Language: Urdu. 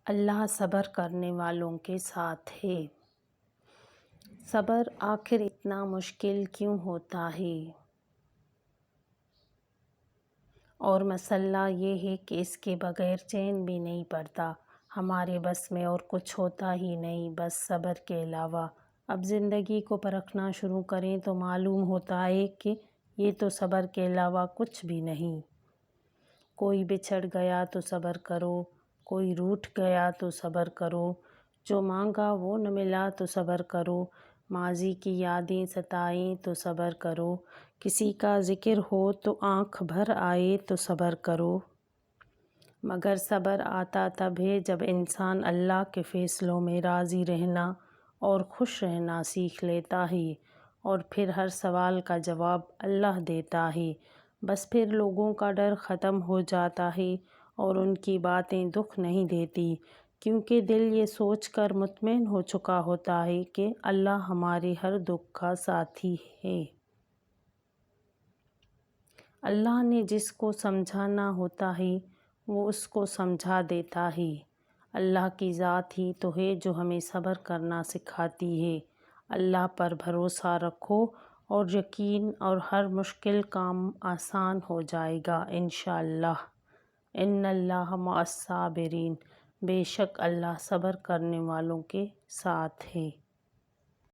اللہ صبر کرنے والوں کے ساتھ ہے۔ صبر آخر اتنا مشکل کیوں ہوتا ہے؟ اور مسئلہ یہ ہے کہ اس کے بغیر چین بھی نہیں پڑتا، ہمارے بس میں اور کچھ ہوتا ہی نہیں بس صبر کے علاوہ۔ اب زندگی کو پرکھنا شروع کریں تو معلوم ہوتا ہے کہ یہ تو صبر کے علاوہ کچھ بھی نہیں۔ کوئی بچھڑ گیا تو صبر کرو، کوئی روٹھ گیا تو صبر کرو، جو مانگا وہ نہ ملا تو صبر کرو، ماضی کی یادیں ستائیں تو صبر کرو، کسی کا ذکر ہو تو آنکھ بھر آئے تو صبر کرو۔ مگر صبر آتا تب ہے جب انسان اللہ کے فیصلوں میں راضی رہنا اور خوش رہنا سیکھ لیتا ہے، اور پھر ہر سوال کا جواب اللہ دیتا ہے۔ بس پھر لوگوں کا ڈر ختم ہو جاتا ہے اور ان کی باتیں دکھ نہیں دیتی، کیونکہ دل یہ سوچ کر مطمئن ہو چکا ہوتا ہے کہ اللہ ہمارے ہر دکھ کا ساتھی ہے۔ اللہ نے جس کو سمجھانا ہوتا ہے وہ اس کو سمجھا دیتا ہے۔ اللہ کی ذات ہی تو ہے جو ہمیں صبر کرنا سکھاتی ہے۔ اللہ پر بھروسہ رکھو اور یقین، اور ہر مشکل کام آسان ہو جائے گا انشاءاللہ۔ ان اللہ مع الصابرین، بے شک اللہ صبر کرنے والوں کے ساتھ ہے۔